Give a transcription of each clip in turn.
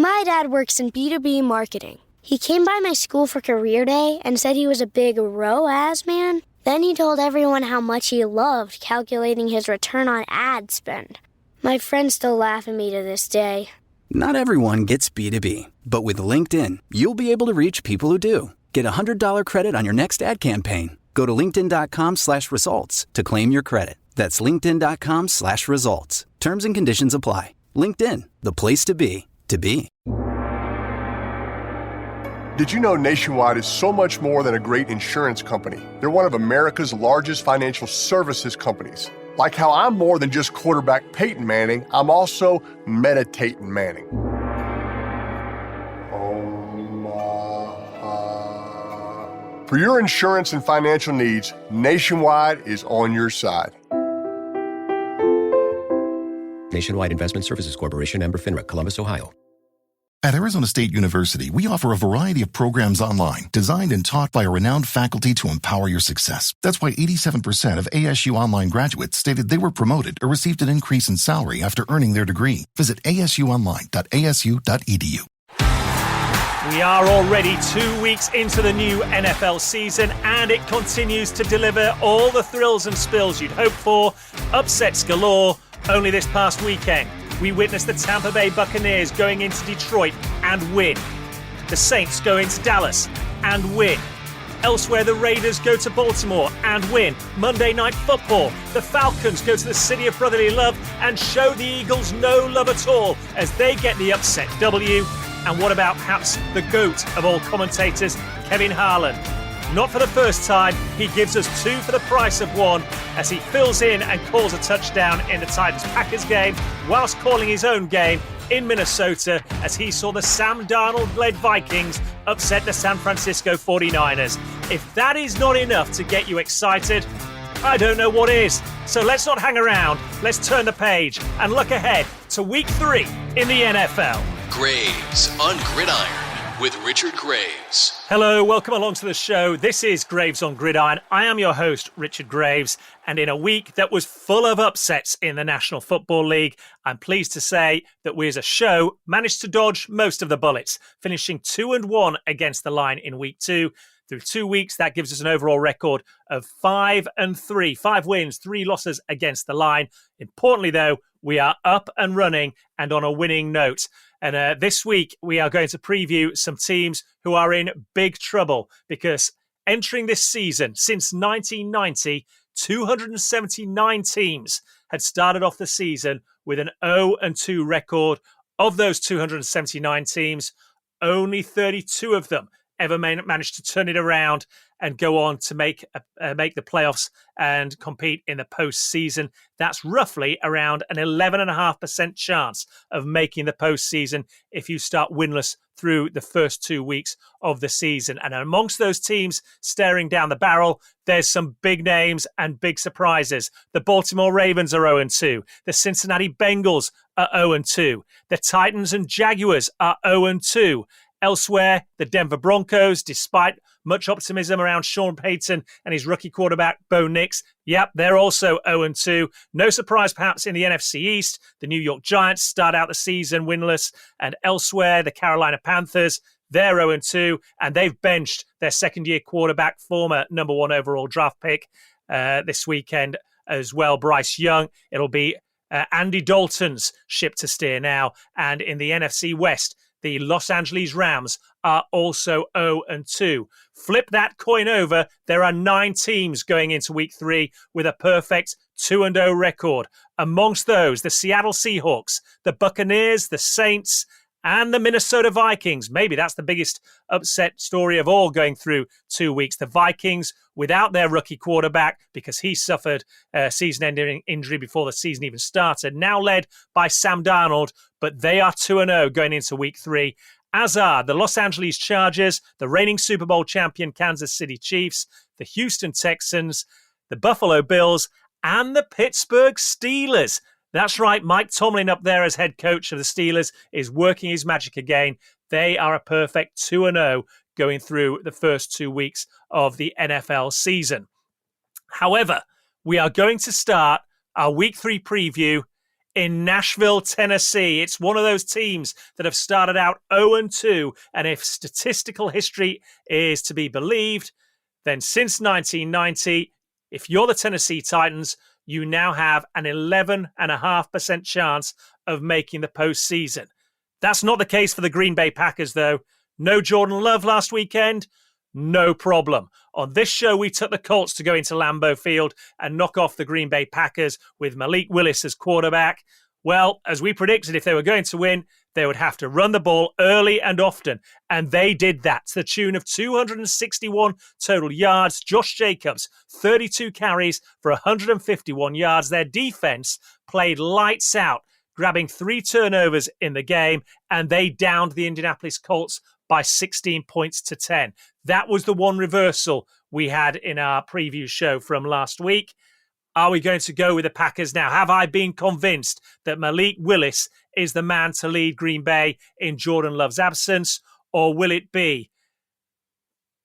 My dad works in B2B marketing. He came by my school for career day and said he was a big ROAS man. Then he told everyone how much he loved calculating his return on ad spend. My friends still laugh at me to this day. Not everyone gets B2B, but with LinkedIn, you'll be able to reach people who do. Get a $100 credit on your next ad campaign. Go to linkedin.com/results to claim your credit. That's linkedin.com/results. Terms and conditions apply. LinkedIn, the place to be, to be. Did you know Nationwide is so much more than a great insurance company? They're one of America's largest financial services companies. Like how I'm more than just quarterback Peyton Manning, I'm also meditating Manning. For your insurance and financial needs, Nationwide is on your side. Nationwide Investment Services Corporation, member FINRA, Columbus, Ohio. At Arizona State University, we offer a variety of programs online, designed and taught by a renowned faculty to empower your success. That's why 87% of ASU online graduates stated they were promoted or received an increase in salary after earning their degree. Visit asuonline.asu.edu. We are already 2 weeks into the new NFL season, and it continues to deliver all the thrills and spills you'd hope for. Upsets galore. Only this past weekend, we witnessed the Tampa Bay Buccaneers going into Detroit and win. The Saints go into Dallas and win. Elsewhere, the Raiders go to Baltimore and win. Monday Night Football, the Falcons go to the city of brotherly love and show the Eagles no love at all as they get the upset W. And what about perhaps the GOAT of all commentators, Kevin Harlan? Not for the first time, he gives us two for the price of one as he fills in and calls a touchdown in the Titans-Packers game whilst calling his own game in Minnesota as he saw the Sam Darnold-led Vikings upset the San Francisco 49ers. If that is not enough to get you excited, I don't know what is. So let's not hang around. Let's turn the page and look ahead to Week 3 in the NFL. Graves on Gridiron with Richard Graves. Hello, welcome along to the show. This is Graves on Gridiron. I am your host, Richard Graves, and in a week that was full of upsets in the National Football League, I'm pleased to say that we as a show managed to dodge most of the bullets, finishing 2-1 against the line in Week 2. Through 2 weeks, that gives us an overall record of 5-3. 5 wins, 3 losses against the line. Importantly, though, we are up and running and on a winning note. And this week, we are going to preview some teams who are in big trouble because entering this season, since 1990, 279 teams had started off the season with an 0-2 record. Of those 279 teams, only 32 of them ever managed to turn it around and go on to make the playoffs and compete in the postseason. That's roughly around an 11.5% chance of making the postseason if you start winless through the first 2 weeks of the season. And amongst those teams staring down the barrel, there's some big names and big surprises. The Baltimore Ravens are 0-2. The Cincinnati Bengals are 0-2. The Titans and Jaguars are 0-2. Elsewhere, the Denver Broncos, despite much optimism around Sean Payton and his rookie quarterback, Bo Nix, yep, they're also 0-2. No surprise, perhaps, in the NFC East. The New York Giants start out the season winless. And elsewhere, the Carolina Panthers, they're 0-2. And they've benched their second-year quarterback, former number 1 overall draft pick this weekend as well, Bryce Young. It'll be Andy Dalton's ship to steer now. And in the NFC West, the Los Angeles Rams are also 0-2. Flip that coin over. There are 9 teams going into Week 3 with a perfect 2-0 record. Amongst those, the Seattle Seahawks, the Buccaneers, the Saints, and the Minnesota Vikings. Maybe that's the biggest upset story of all going through 2 weeks. The Vikings without their rookie quarterback because he suffered a season-ending injury before the season even started. Now led by Sam Darnold, but they are 2-0 going into Week 3. As are the Los Angeles Chargers, the reigning Super Bowl champion Kansas City Chiefs, the Houston Texans, the Buffalo Bills, and the Pittsburgh Steelers. That's right, Mike Tomlin up there as head coach of the Steelers is working his magic again. They are a perfect 2-0 going through the first 2 weeks of the NFL season. However, we are going to start our Week 3 preview in Nashville, Tennessee. It's one of those teams that have started out 0-2, and if statistical history is to be believed, then since 1990, if you're the Tennessee Titans, you now have an 11.5% chance of making the postseason. That's not the case for the Green Bay Packers, though. No Jordan Love last weekend. No problem. On this show, we took the Colts to go into Lambeau Field and knock off the Green Bay Packers with Malik Willis as quarterback. Well, as we predicted, if they were going to win, they would have to run the ball early and often. And they did that to the tune of 261 total yards. Josh Jacobs, 32 carries for 151 yards. Their defense played lights out, grabbing 3 turnovers in the game, and they downed the Indianapolis Colts by 16 points to 10. That was the one reversal we had in our preview show from last week. Are we going to go with the Packers now? Have I been convinced that Malik Willis is the man to lead Green Bay in Jordan Love's absence, or will it be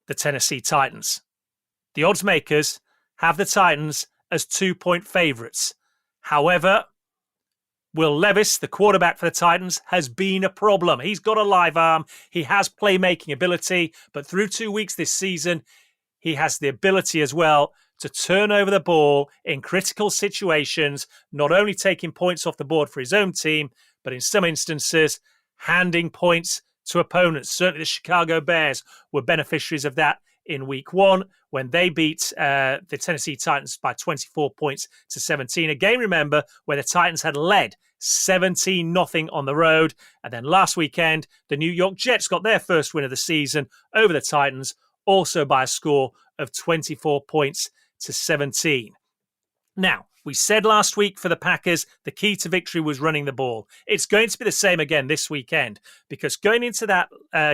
the Tennessee Titans? The odds makers have the Titans as 2-point favorites. However, Will Levis, the quarterback for the Titans, has been a problem. He's got a live arm. He has playmaking ability, but through 2 weeks this season, he has the ability as well to turn over the ball in critical situations, not only taking points off the board for his own team, but in some instances, handing points to opponents. Certainly the Chicago Bears were beneficiaries of that in week 1 when they beat the Tennessee Titans by 24 points to 17. A game, remember, where the Titans had led 17-0 on the road. And then last weekend, the New York Jets got their first win of the season over the Titans, also by a score of 24 points to 17. Now, we said last week for the Packers, the key to victory was running the ball. It's going to be the same again this weekend, because going into that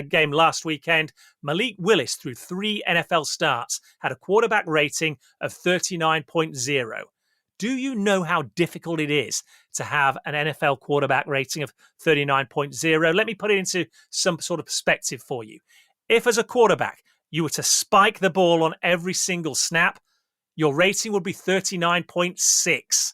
game last weekend, Malik Willis, through 3 NFL starts, had a quarterback rating of 39.0. Do you know how difficult it is to have an NFL quarterback rating of 39.0? Let me put it into some sort of perspective for you. If as a quarterback, you were to spike the ball on every single snap, your rating would be 39.6.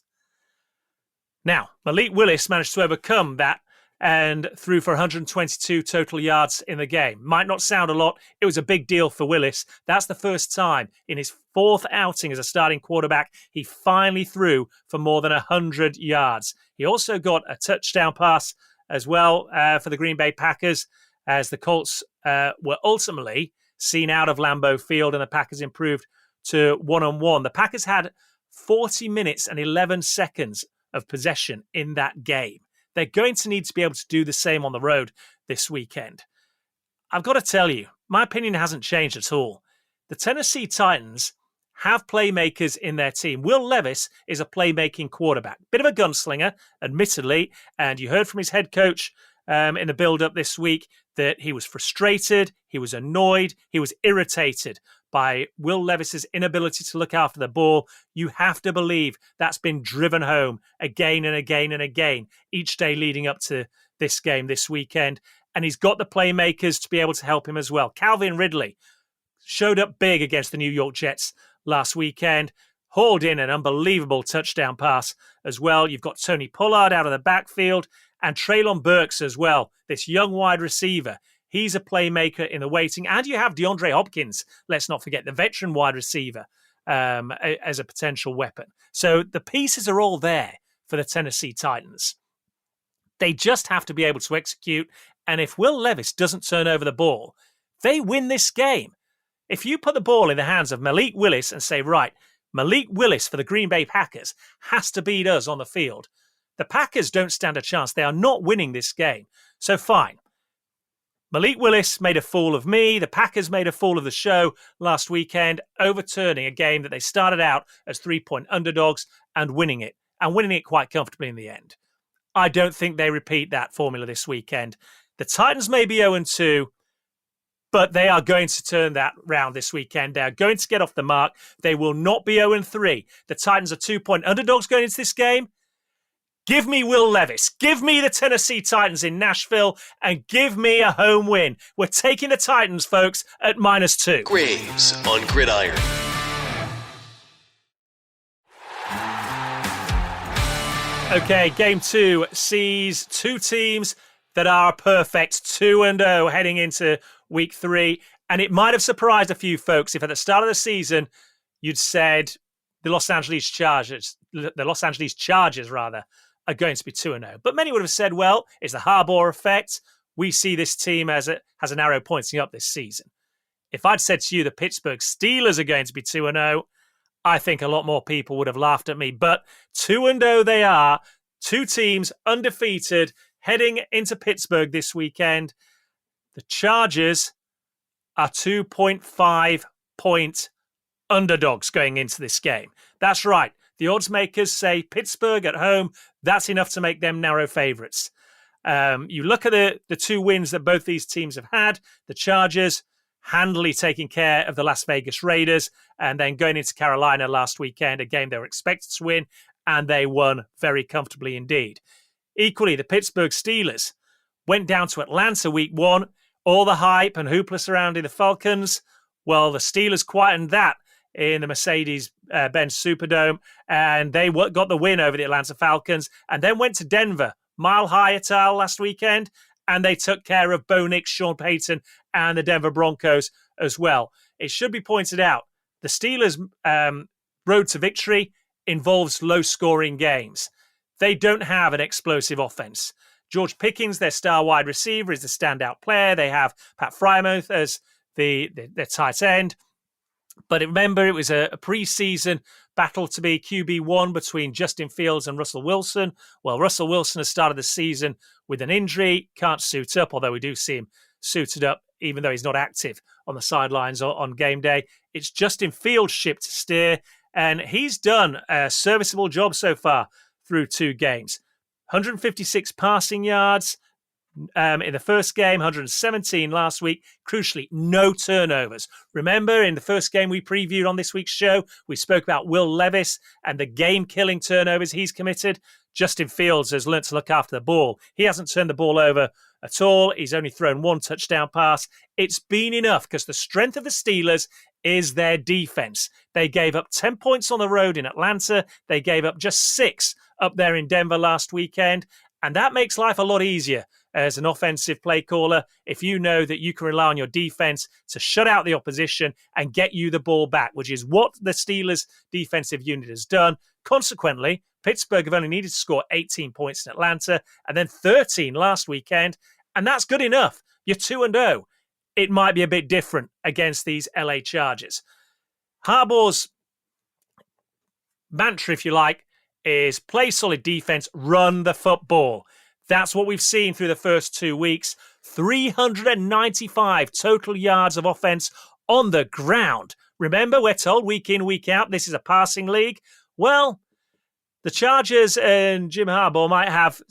Now, Malik Willis managed to overcome that and threw for 122 total yards in the game. Might not sound a lot. It was a big deal for Willis. That's the first time in his 4th outing as a starting quarterback he finally threw for more than 100 yards. He also got a touchdown pass as well for the Green Bay Packers, as the Colts were ultimately seen out of Lambeau Field and the Packers improved to 1-1. The Packers had 40 minutes and 11 seconds of possession in that game. They're going to need to be able to do the same on the road this weekend. I've got to tell you, my opinion hasn't changed at all. The Tennessee Titans have playmakers in their team. Will Levis is a playmaking quarterback. Bit of a gunslinger, admittedly, and you heard from his head coach in the build-up this week that he was frustrated, he was annoyed, he was irritated by Will Levis's inability to look after the ball. You have to believe that's been driven home again and again and again each day leading up to this game this weekend. And he's got the playmakers to be able to help him as well. Calvin Ridley showed up big against the New York Jets last weekend, hauled in an unbelievable touchdown pass as well. You've got Tony Pollard out of the backfield and Treylon Burks as well, this young wide receiver. He's a playmaker in the waiting. And you have DeAndre Hopkins, let's not forget, the veteran wide receiver, as a potential weapon. So the pieces are all there for the Tennessee Titans. They just have to be able to execute. And if Will Levis doesn't turn over the ball, they win this game. If you put the ball in the hands of Malik Willis and say, right, Malik Willis for the Green Bay Packers has to beat us on the field, the Packers don't stand a chance. They are not winning this game. So fine. Malik Willis made a fool of me. The Packers made a fool of the show last weekend, overturning a game that they started out as 3-point underdogs and winning it quite comfortably in the end. I don't think they repeat that formula this weekend. The Titans may be 0-2, but they are going to turn that round this weekend. They are going to get off the mark. They will not be 0-3. The Titans are 2-point underdogs going into this game. Give me Will Levis. Give me the Tennessee Titans in Nashville and give me a home win. We're taking the Titans, folks, at -2. Graves on Gridiron. Okay, game 2 sees two teams that are perfect 2-0 heading into week 3. And it might have surprised a few folks if at the start of the season you'd said the Los Angeles Chargers rather, are going to be 2-0. But many would have said, well, it's the Harbaugh effect. We see this team has an arrow pointing up this season. If I'd said to you the Pittsburgh Steelers are going to be 2-0, I think a lot more people would have laughed at me. But 2-0 they are. Two teams undefeated heading into Pittsburgh this weekend. The Chargers are 2.5 point underdogs going into this game. That's right. The odds makers say Pittsburgh at home, that's enough to make them narrow favourites. You look at the two wins that both these teams have had. The Chargers handily taking care of the Las Vegas Raiders and then going into Carolina last weekend, a game they were expected to win, and they won very comfortably indeed. Equally, the Pittsburgh Steelers went down to Atlanta week 1, all the hype and hoopla surrounding the Falcons. Well, the Steelers quietened that in the Mercedes-Benz Superdome, and they got the win over the Atlanta Falcons, and then went to Denver, Mile High Ital last weekend, and they took care of Bo Nix, Sean Payton, and the Denver Broncos as well. It should be pointed out, the Steelers' road to victory involves low-scoring games. They don't have an explosive offense. George Pickens, their star wide receiver, is the standout player. They have Pat Frymouth as their tight end. But remember, it was a preseason battle to be QB1 between Justin Fields and Russell Wilson. Well, Russell Wilson has started the season with an injury, can't suit up, although we do see him suited up, even though he's not active on the sidelines on game day. It's Justin Fields' ship to steer, and he's done a serviceable job so far through 2 games. 156 passing yards in the first game, 117 last week. Crucially, no turnovers. Remember, in the first game we previewed on this week's show, we spoke about Will Levis and the game-killing turnovers he's committed. Justin Fields has learnt to look after the ball. He hasn't turned the ball over at all. He's only thrown 1 touchdown pass. It's been enough because the strength of the Steelers is their defense. They gave up 10 points on the road in Atlanta. They gave up just 6 up there in Denver last weekend. And that makes life a lot easier as an offensive play caller if you know that you can rely on your defense to shut out the opposition and get you the ball back, which is what the Steelers' defensive unit has done. Consequently, Pittsburgh have only needed to score 18 points in Atlanta and then 13 last weekend, and that's good enough. You're 2-0. It might be a bit different against these LA Chargers. Harbaugh's mantra, if you like, is play solid defense, run the football. That's what we've seen through the first 2 weeks. 395 total yards of offense on the ground. Remember, we're told week in, week out, this is a passing league. Well, the Chargers and Jim Harbaugh might have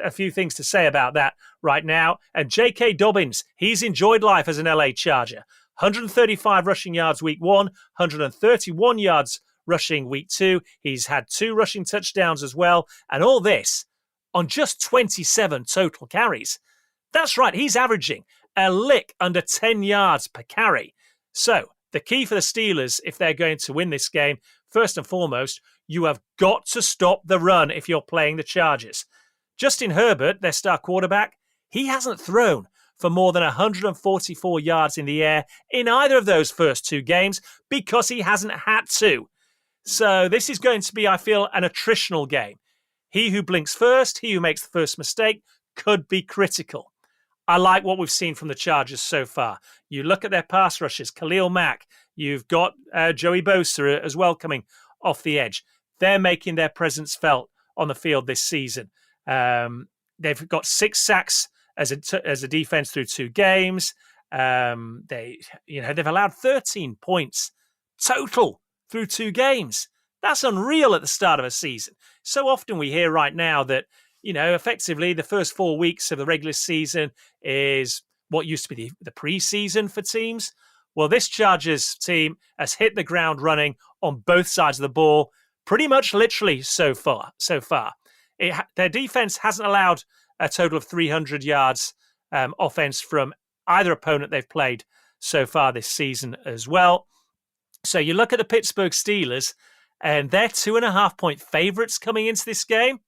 a few things to say about that right now. And J.K. Dobbins, he's enjoyed life as an LA Charger. 135 rushing yards week 1, 131 yards rushing week 2. He's had 2 rushing touchdowns as well. And all this on just 27 total carries. That's right, he's averaging a lick under 10 yards per carry. So the key for the Steelers, if they're going to win this game, first and foremost, you have got to stop the run if you're playing the Chargers. Justin Herbert, their star quarterback, he hasn't thrown for more than 144 yards in the air in either of those first 2 games because he hasn't had to. So this is going to be, I feel, an attritional game. He who blinks first, he who makes the first mistake, could be critical. I like what we've seen from the Chargers so far. You look at their pass rushers, Khalil Mack, you've got Joey Bosa as well coming off the edge. They're making their presence felt on the field this season. They've got 6 sacks as a defense through 2 games. They've allowed 13 points total through 2 games. That's unreal at the start of a season. So often we hear right now that, effectively the first 4 weeks of the regular season is what used to be the preseason for teams. Well, this Chargers team has hit the ground running on both sides of the ball pretty much literally so far. Their defense hasn't allowed a total of 300 yards offense from either opponent they've played so far this season as well. So you look at the Pittsburgh Steelers, and they're 2.5 point favorites coming into this game.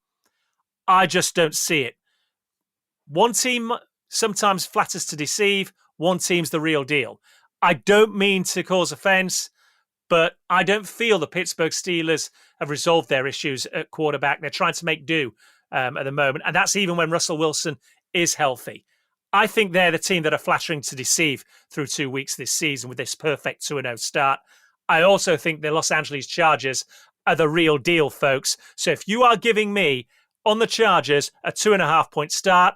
I just don't see it. One team sometimes flatters to deceive. One team's the real deal. I don't mean to cause offense, but I don't feel the Pittsburgh Steelers have resolved their issues at quarterback. They're trying to make do at the moment, and that's even when Russell Wilson is healthy. I think they're the team that are flattering to deceive through 2 weeks this season with this perfect 2-0 start. I also think the Los Angeles Chargers are the real deal, folks. So if you are giving me on the Chargers a 2.5-point start,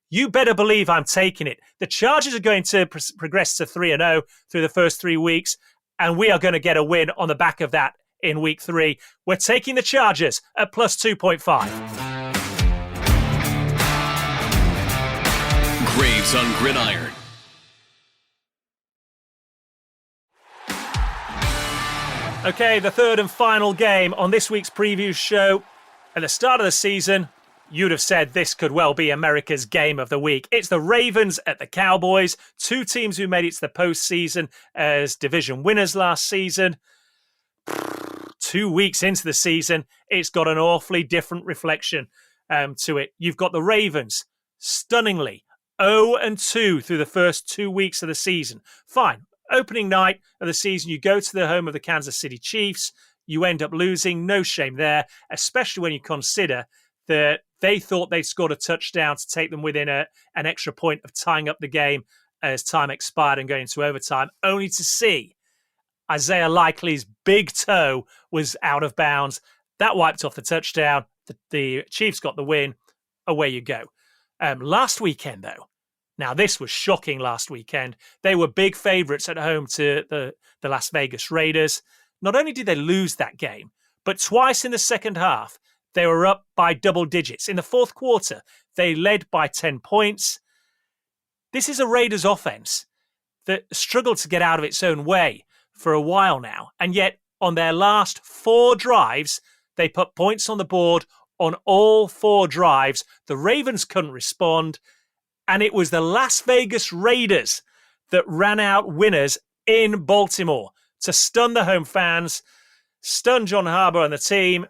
you better believe I'm taking it. The Chargers are going to progress to 3-0 through the first 3 weeks, and we are going to get a win on the back of that in week 3. We're taking the Chargers at plus 2.5. Graves on Gridiron. Okay, the third and final game on this week's preview show. At the start of the season, you'd have said this could well be America's game of the week. It's the Ravens at the Cowboys, two teams who made it to the postseason as division winners last season. 2 weeks into the season, it's got an awfully different reflection to it. You've got the Ravens, stunningly, 0-2 through the first 2 weeks of the season. Fine. Opening night of the season, you go to the home of the Kansas City Chiefs. You end up losing. No shame there, especially when you consider that they thought they'd scored a touchdown to take them within an extra point of tying up the game as time expired and going into overtime, only to see Isaiah Likely's big toe was out of bounds. That wiped off the touchdown. The Chiefs got the win. Away you go. Last weekend, though, now this was shocking last weekend. They were big favourites at home to the Las Vegas Raiders. Not only did they lose that game, but twice in the second half, they were up by double digits. In the fourth quarter, they led by 10 points. This is a Raiders offense that struggled to get out of its own way for a while now. And yet, on their last 4 drives, they put points on the board on all 4 drives. The Ravens couldn't respond. And it was the Las Vegas Raiders that ran out winners in Baltimore to stun the home fans, stun John Harbaugh and the team,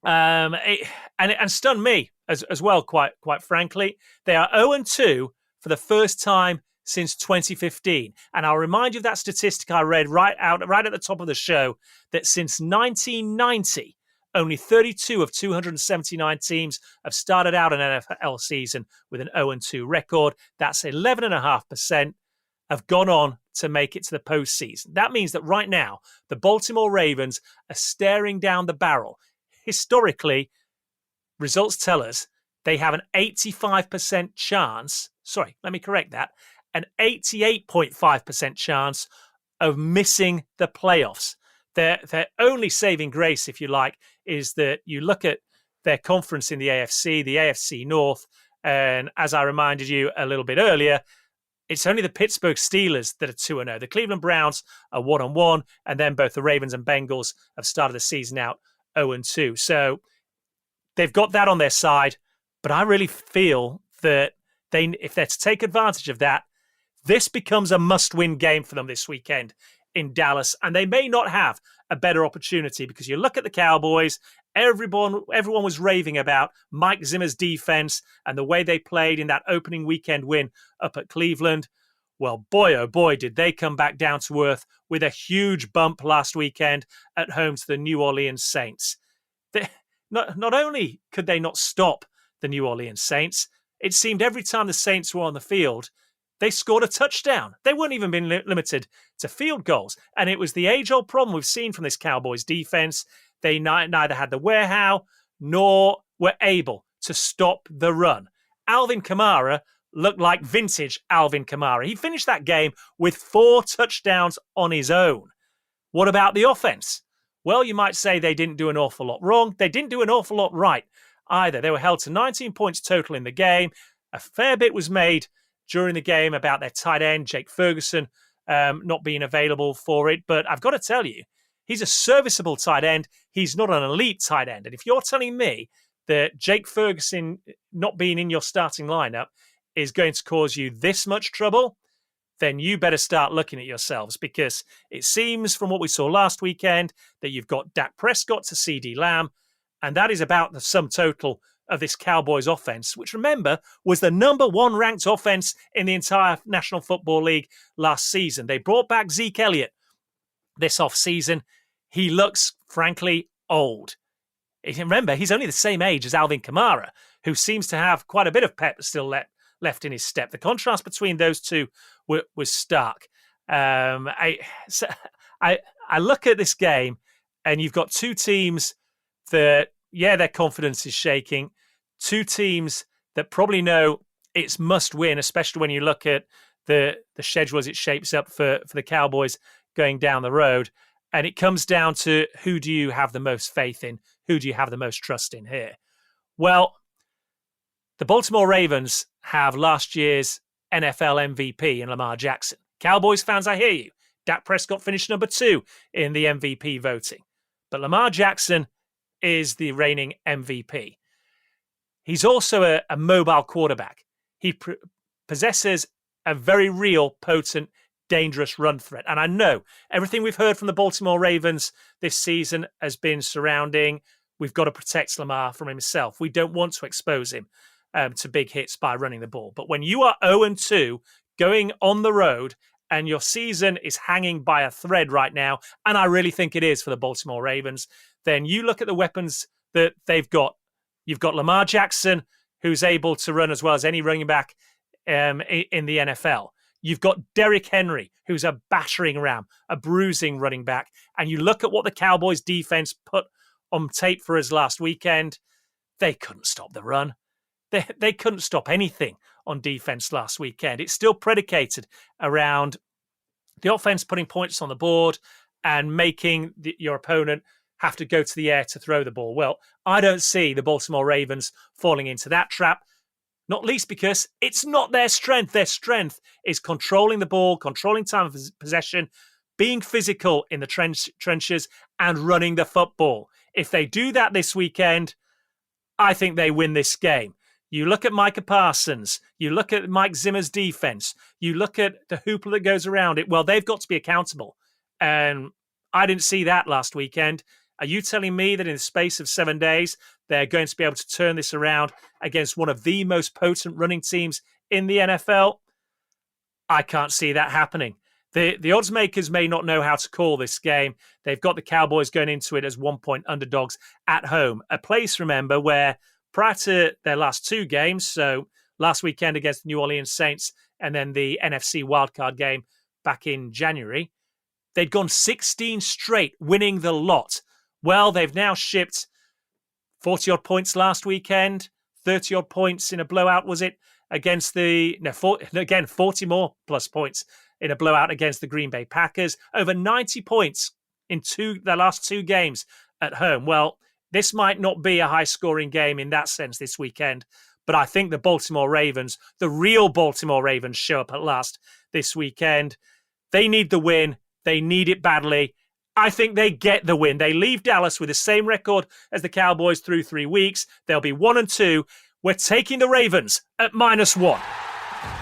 and stun me as well, quite frankly. They are 0-2 for the first time since 2015. And I'll remind you of that statistic I read right at the top of the show, that since 1990, only 32 of 279 teams have started out an NFL season with an 0-2 record. That's 11.5% have gone on to make it to the postseason. That means that right now, the Baltimore Ravens are staring down the barrel. Historically, results tell us they have an 85% chance, an 88.5% chance of missing the playoffs. Their only saving grace, if you like, is that you look at their conference in the AFC North, and as I reminded you a little bit earlier, it's only the Pittsburgh Steelers that are 2-0. The Cleveland Browns are 1-1, and then both the Ravens and Bengals have started the season out 0-2. So they've got that on their side, but I really feel that if they're to take advantage of that, this becomes a must-win game for them this weekend in Dallas, and they may not have a better opportunity because you look at the Cowboys, everyone was raving about Mike Zimmer's defense and the way they played in that opening weekend win up at Cleveland. Well, boy, oh boy, did they come back down to earth with a huge bump last weekend at home to the New Orleans Saints. Not only could they not stop the New Orleans Saints, it seemed every time the Saints were on the field, they scored a touchdown. They weren't even being limited to field goals. And it was the age-old problem we've seen from this Cowboys defense. They neither had the wherewithal nor were able to stop the run. Alvin Kamara looked like vintage Alvin Kamara. He finished that game with 4 touchdowns on his own. What about the offense? Well, you might say they didn't do an awful lot wrong. They didn't do an awful lot right either. They were held to 19 points total in the game. A fair bit was made during the game about their tight end, Jake Ferguson, not being available for it. But I've got to tell you, he's a serviceable tight end. He's not an elite tight end. And if you're telling me that Jake Ferguson not being in your starting lineup is going to cause you this much trouble, then you better start looking at yourselves, because it seems from what we saw last weekend that you've got Dak Prescott to CeeDee Lamb, and that is about the sum total of this Cowboys offense, which, remember, was the number one ranked offense in the entire National Football League last season. They brought back Zeke Elliott this offseason. He looks, frankly, old. Remember, he's only the same age as Alvin Kamara, who seems to have quite a bit of pep still left in his step. The contrast between those two was stark. I look at this game, and you've got two teams that, their confidence is shaking. Two teams that probably know it's must win, especially when you look at the schedule as it shapes up for the Cowboys going down the road. And it comes down to, who do you have the most faith in? Who do you have the most trust in here? Well, the Baltimore Ravens have last year's NFL MVP in Lamar Jackson. Cowboys fans, I hear you. Dak Prescott finished number 2 in the MVP voting. But Lamar Jackson is the reigning MVP. He's also a mobile quarterback. He possesses a very real, potent, dangerous run threat. And I know everything we've heard from the Baltimore Ravens this season has been surrounding, we've got to protect Lamar from himself. We don't want to expose him to big hits by running the ball. But when you are 0-2 going on the road and your season is hanging by a thread right now, and I really think it is for the Baltimore Ravens, then you look at the weapons that they've got. You've got Lamar Jackson, who's able to run as well as any running back in the NFL. You've got Derrick Henry, who's a battering ram, a bruising running back. And you look at what the Cowboys defense put on tape for us last weekend. They couldn't stop the run. They couldn't stop anything on defense last weekend. It's still predicated around the offense putting points on the board and making your opponent have to go to the air to throw the ball. Well, I don't see the Baltimore Ravens falling into that trap. Not least because it's not their strength. Their strength is controlling the ball, controlling time of possession, being physical in the trenches, and running the football. If they do that this weekend, I think they win this game. You look at Micah Parsons, you look at Mike Zimmer's defense, you look at the hoopla that goes around it. Well, they've got to be accountable. And I didn't see that last weekend. Are you telling me that in the space of 7 days, they're going to be able to turn this around against one of the most potent running teams in the NFL? I can't see that happening. The odds makers may not know how to call this game. They've got the Cowboys going into it as 1-point underdogs at home. A place, remember, where prior to their last 2 games, so last weekend against the New Orleans Saints and then the NFC wildcard game back in January, they'd gone 16 straight, winning the lot. Well, they've now shipped 40-odd points last weekend, 30-odd points in a blowout, was it? Against 40 more plus points in a blowout against the Green Bay Packers. Over 90 points in their last 2 games at home. Well, this might not be a high-scoring game in that sense this weekend, but I think the Baltimore Ravens, the real Baltimore Ravens, show up at last this weekend. They need the win. They need it badly. I think they get the win. They leave Dallas with the same record as the Cowboys through 3 weeks. They'll be 1-2. We're taking the Ravens at -1.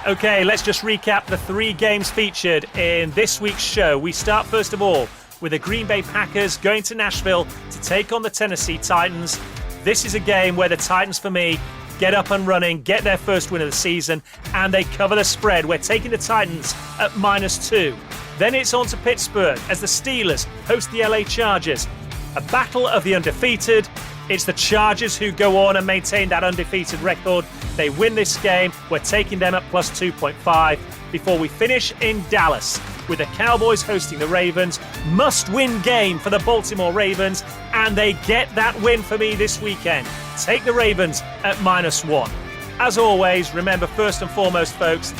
Okay, let's just recap the 3 games featured in this week's show. We start, first of all, with the Green Bay Packers going to Nashville to take on the Tennessee Titans. This is a game where the Titans, for me, get up and running, get their first win of the season, and they cover the spread. We're taking the Titans at -2. Then it's on to Pittsburgh as the Steelers host the LA Chargers. A battle of the undefeated. It's the Chargers who go on and maintain that undefeated record. They win this game. We're taking them at +2.5 before we finish in Dallas with the Cowboys hosting the Ravens. Must-win game for the Baltimore Ravens, and they get that win for me this weekend. Take the Ravens at -1. As always, remember, first and foremost, folks,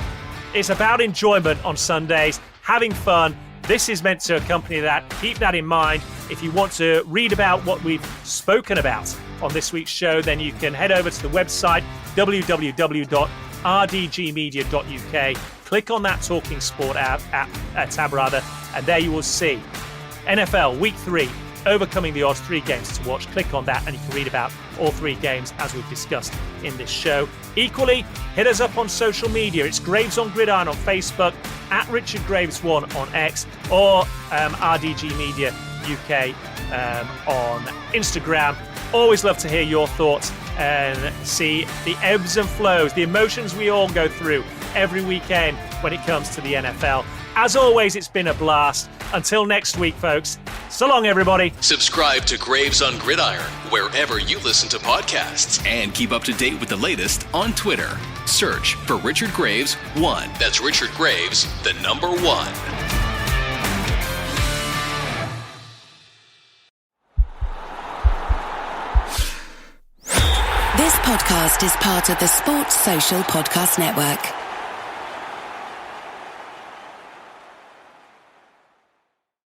it's about enjoyment on Sundays, having fun. This is meant to accompany that. Keep that in mind. If you want to read about what we've spoken about on this week's show, then you can head over to the website, www.rdgmedia.uk. Click on that Talking Sport tab, and there you will see NFL Week 3, overcoming the odds, 3 games to watch. Click on that and you can read about all 3 games as we've discussed in this show. Equally, hit us up on social media. It's Graves on Gridiron on Facebook, at Richard Graves 1 on X, or RDG Media UK on Instagram. Always love to hear your thoughts and see the ebbs and flows, the emotions we all go through every weekend when it comes to the NFL. As always, it's been a blast. Until next week, folks. So long, everybody. Subscribe to Graves on Gridiron wherever you listen to podcasts. And keep up to date with the latest on Twitter. Search for Richard Graves 1. That's Richard Graves, the number 1. This podcast is part of the Sports Social Podcast Network.